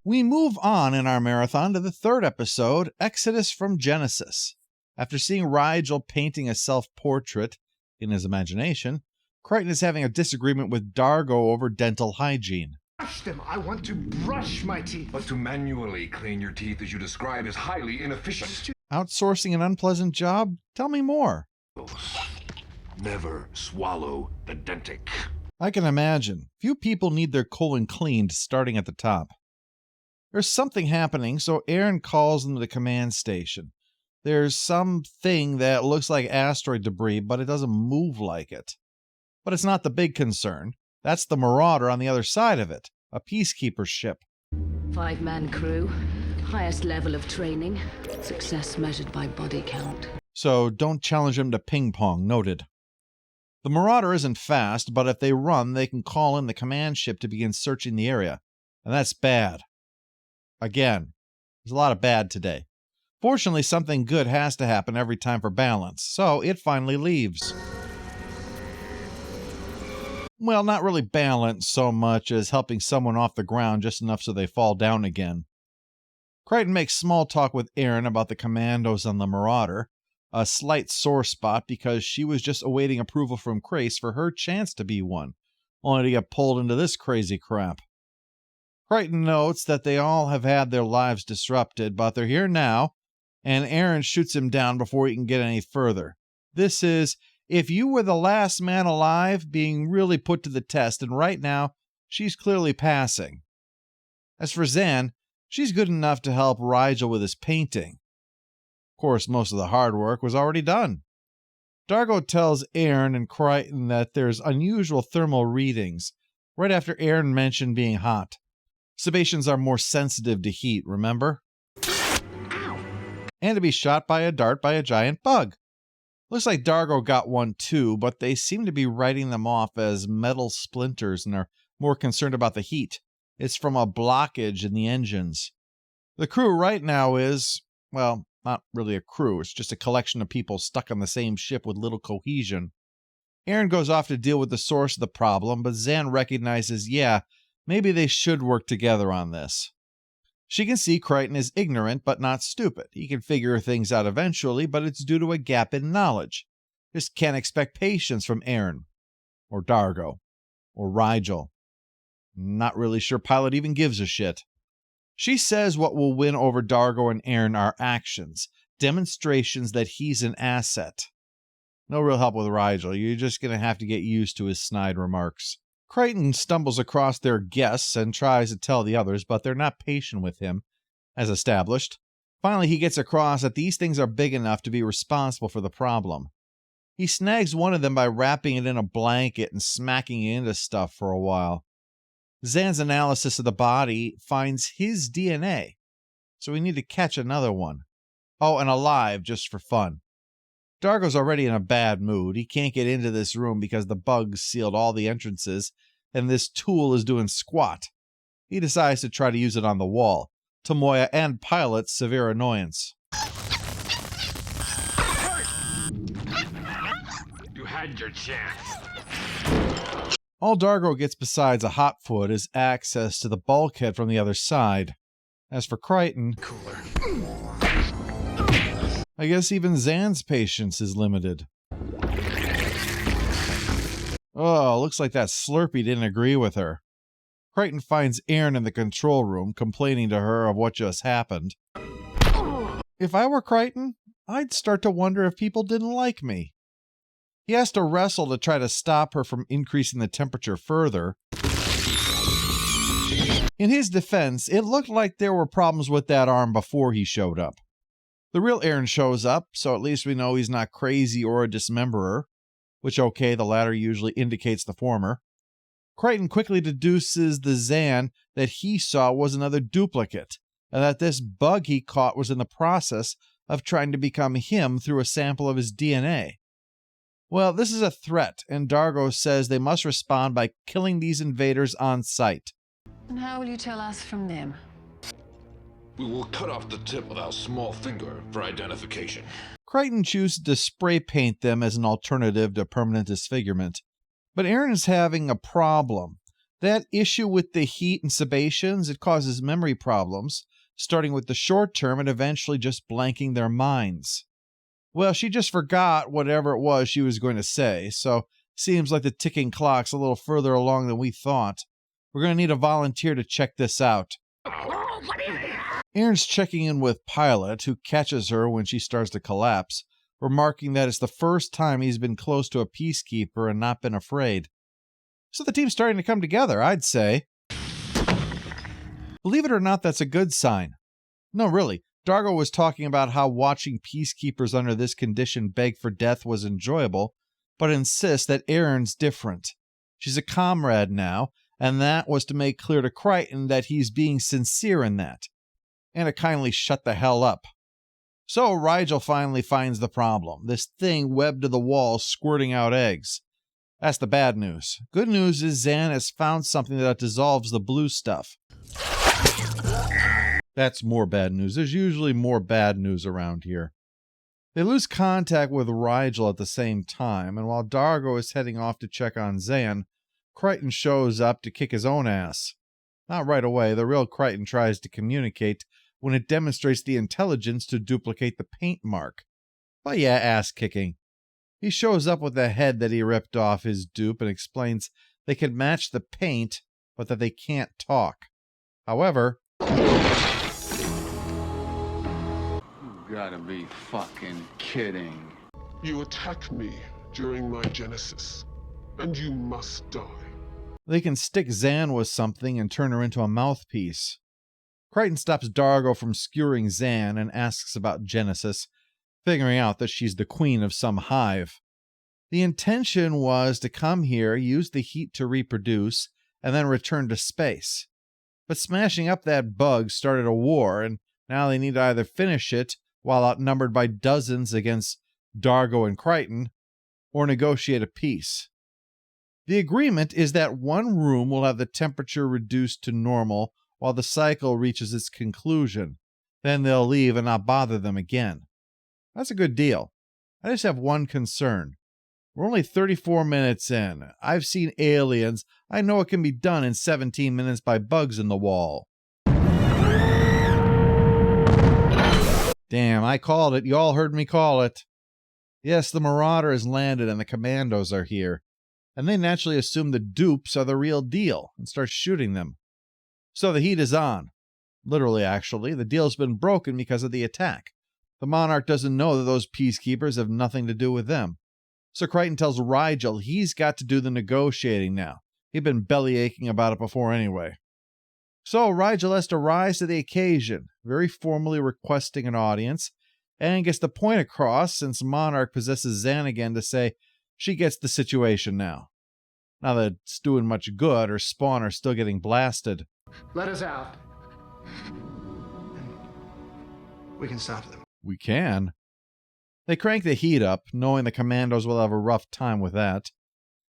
We move on in our marathon to the third episode, Exodus from Genesis. After seeing Rigel painting a self-portrait in his imagination, Crichton is having a disagreement with Dargo over dental hygiene. Brush them. I want to brush my teeth. But to manually clean your teeth as you describe is highly inefficient. Outsourcing an unpleasant job? Tell me more. Never swallow the dentic. I can imagine. Few people need their colon cleaned starting at the top. There's something happening, so Aaron calls them to the command station. There's something that looks like asteroid debris, but it doesn't move like it. But it's not the big concern. That's the marauder on the other side of it, a Peacekeeper ship. 5-man crew, highest level of training, success measured by body count. So don't challenge him to ping pong, noted. The marauder isn't fast, but if they run, they can call in the command ship to begin searching the area. And that's bad. Again, there's a lot of bad today. Fortunately, something good has to happen every time for balance, so it finally leaves. Well, not really balance so much as helping someone off the ground just enough so they fall down again. Crichton makes small talk with Aaron about the commandos on the marauder, a slight sore spot because she was just awaiting approval from Crace for her chance to be one, only to get pulled into this crazy crap. Crichton notes that they all have had their lives disrupted, but they're here now, and Aaron shoots him down before he can get any further. This is, if you were the last man alive, being really put to the test, and right now, she's clearly passing. As for Zan, she's good enough to help Rigel with his painting. Of course, most of the hard work was already done. Dargo tells Aaron and Crichton that there's unusual thermal readings, right after Aaron mentioned being hot. Sebaceans are more sensitive to heat, remember? Ow! And to be shot by a dart by a giant bug. Looks like Dargo got one too, but they seem to be writing them off as metal splinters and are more concerned about the heat. It's from a blockage in the engines. The crew right now is, well, not really a crew. It's just a collection of people stuck on the same ship with little cohesion. Aaron goes off to deal with the source of the problem, but Zan recognizes, yeah, maybe they should work together on this. She can see Crichton is ignorant but not stupid. He can figure things out eventually, but it's due to a gap in knowledge. Just can't expect patience from Aaron. Or Dargo. Or Rigel. Not really sure Pilot even gives a shit. She says what will win over Dargo and Aaron are actions, demonstrations that he's an asset. No real help with Rigel. You're just going to have to get used to his snide remarks. Crichton stumbles across their guests and tries to tell the others, but they're not patient with him, as established. Finally, he gets across that these things are big enough to be responsible for the problem. He snags one of them by wrapping it in a blanket and smacking it into stuff for a while. Zan's analysis of the body finds his DNA, so we need to catch another one. Oh, and alive, just for fun. Dargo's already in a bad mood. He can't get into this room because the bugs sealed all the entrances, and this tool is doing squat. He decides to try to use it on the wall, to Moya and Pilot's severe annoyance. You had your chance. All Dargo gets besides a hot foot is access to the bulkhead from the other side. As for Crichton, Cooler. I guess even Zan's patience is limited. Oh, looks like that Slurpee didn't agree with her. Crichton finds Aaron in the control room, complaining to her of what just happened. If I were Crichton, I'd start to wonder if people didn't like me. He has to wrestle to try to stop her from increasing the temperature further. In his defense, it looked like there were problems with that arm before he showed up. The real Aaron shows up, so at least we know he's not crazy or a dismemberer, which, okay, the latter usually indicates the former. Crichton quickly deduces the Zan that he saw was another duplicate, and that this bug he caught was in the process of trying to become him through a sample of his DNA. Well, this is a threat, and Dargo says they must respond by killing these invaders on sight. And how will you tell us from them? We will cut off the tip of our small finger for identification. Crichton chooses to spray paint them as an alternative to permanent disfigurement. But Aaron is having a problem. That issue with the heat and sebaceans, it causes memory problems, starting with the short term and eventually just blanking their minds. Well, she just forgot whatever it was she was going to say, so seems like the ticking clock's a little further along than we thought. We're going to need a volunteer to check this out. Aaron's checking in with Pilot, who catches her when she starts to collapse, remarking that it's the first time he's been close to a Peacekeeper and not been afraid. So the team's starting to come together, I'd say. Believe it or not, that's a good sign. No, really. Dargo was talking about how watching Peacekeepers under this condition beg for death was enjoyable, but insists that Erin's different. She's a comrade now, and that was to make clear to Crichton that he's being sincere in that. And to kindly shut the hell up. So Rigel finally finds the problem. This thing webbed to the wall squirting out eggs. That's the bad news. Good news is Zan has found something that dissolves the blue stuff. That's more bad news. There's usually more bad news around here. They lose contact with Rigel at the same time, and while Dargo is heading off to check on Zan, Crichton shows up to kick his own ass. Not right away. The real Crichton tries to communicate when it demonstrates the intelligence to duplicate the paint mark. But yeah, ass-kicking. He shows up with the head that he ripped off his dupe and explains they can match the paint, but that they can't talk. However... You gotta be fucking kidding. You attacked me during my genesis, and you must die. They can stick Zan with something and turn her into a mouthpiece. Crichton stops Dargo from skewering Zan and asks about Genesis, figuring out that she's the queen of some hive. The intention was to come here, use the heat to reproduce, and then return to space. But smashing up that bug started a war, and now they need to either finish it while outnumbered by dozens against Dargo and Crichton, or negotiate a peace. The agreement is that one room will have the temperature reduced to normal while the cycle reaches its conclusion. Then they'll leave and not bother them again. That's a good deal. I just have one concern. We're only 34 minutes in. I've seen Aliens. I know it can be done in 17 minutes by bugs in the wall. Damn, I called it. You all heard me call it. Yes, the marauder has landed and the commandos are here. And they naturally assume the dupes are the real deal and start shooting them. So the heat is on. Literally, actually. The deal's been broken because of the attack. The Monarch doesn't know that those Peacekeepers have nothing to do with them. So Crichton tells Rigel he's got to do the negotiating now. He'd been bellyaching about it before anyway. So Rigel has to rise to the occasion, very formally requesting an audience, and gets the point across since Monarch possesses Zan again to say she gets the situation now. Now that it's doing much good, her spawn are still getting blasted. Let us out. We can stop them. We can. They crank the heat up, knowing the commandos will have a rough time with that.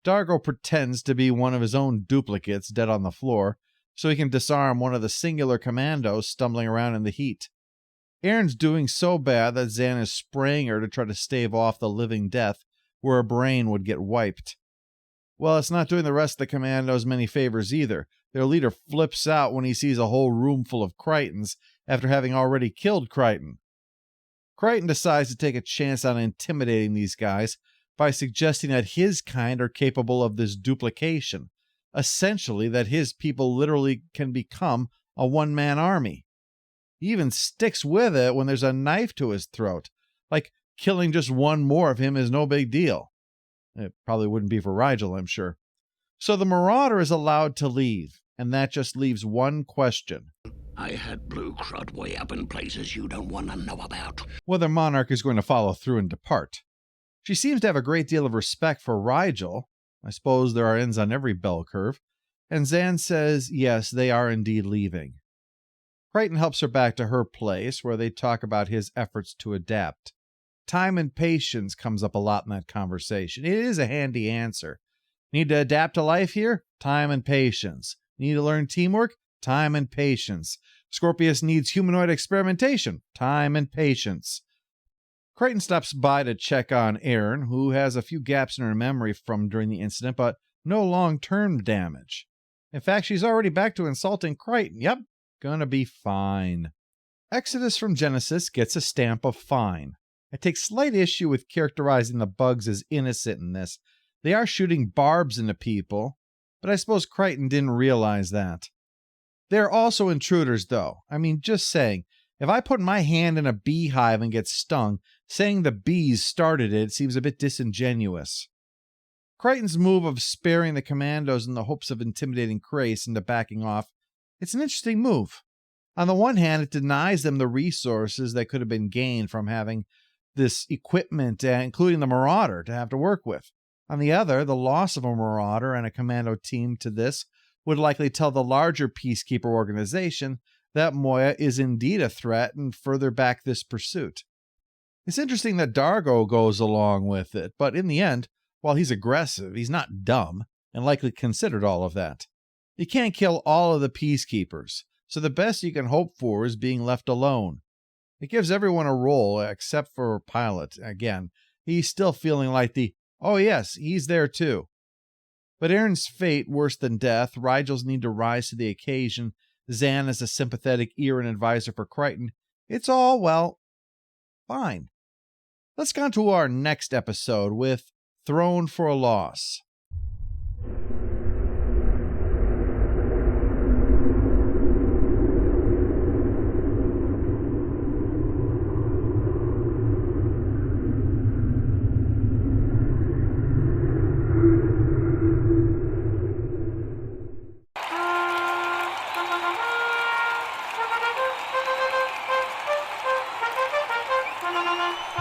Dargo pretends to be one of his own duplicates dead on the floor, so he can disarm one of the singular commandos stumbling around in the heat. Erin's doing so bad that Zan is spraying her to try to stave off the living death where her brain would get wiped. Well, it's not doing the rest of the commandos many favors either. Their leader flips out when he sees a whole room full of Crichtons after having already killed Crichton. Crichton decides to take a chance on intimidating these guys by suggesting that his kind are capable of this duplication, essentially that his people literally can become a one-man army. He even sticks with it when there's a knife to his throat, like killing just one more of him is no big deal. It probably wouldn't be for Rigel, I'm sure. So the Marauder is allowed to leave, and that just leaves one question. I had blue crud way up in places you don't want to know about. Whether Monarch is going to follow through and depart. She seems to have a great deal of respect for Rigel. I suppose there are ends on every bell curve. And Zan says, yes, they are indeed leaving. Crichton helps her back to her place, where they talk about his efforts to adapt. Time and patience comes up a lot in that conversation. It is a handy answer. Need to adapt to life here? Time and patience. Need to learn teamwork? Time and patience. Scorpius needs humanoid experimentation. Time and patience. Crichton stops by to check on Erin, who has a few gaps in her memory from during the incident, but no long-term damage. In fact, she's already back to insulting Crichton. Yep, gonna be fine. Exodus from Genesis gets a stamp of fine. I take slight issue with characterizing the bugs as innocent in this. They are shooting barbs into people, but I suppose Crichton didn't realize that. They're also intruders, though. I mean, just saying, if I put my hand in a beehive and get stung, saying the bees started it seems a bit disingenuous. Crichton's move of sparing the commandos in the hopes of intimidating Crace into backing off, it's an interesting move. On the one hand, it denies them the resources that could have been gained from having this equipment, including the marauder, to have to work with. On the other, the loss of a marauder and a commando team to this would likely tell the larger Peacekeeper organization that Moya is indeed a threat and further back this pursuit. It's interesting that Dargo goes along with it, but in the end, while he's aggressive, he's not dumb, and likely considered all of that. You can't kill all of the Peacekeepers, so the best you can hope for is being left alone. It gives everyone a role, except for Pilot. Again, he's still feeling like oh yes, he's there too. But Aaron's fate worse than death, Rigel's need to rise to the occasion, Zan as a sympathetic ear and advisor for Crichton, it's all, well, fine. Let's go on to our next episode with Thrown for a Loss.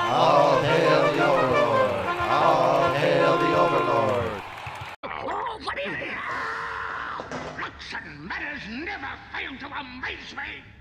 All hail the Overlord! All hail the Overlord! Looks and manners never fail to amaze me!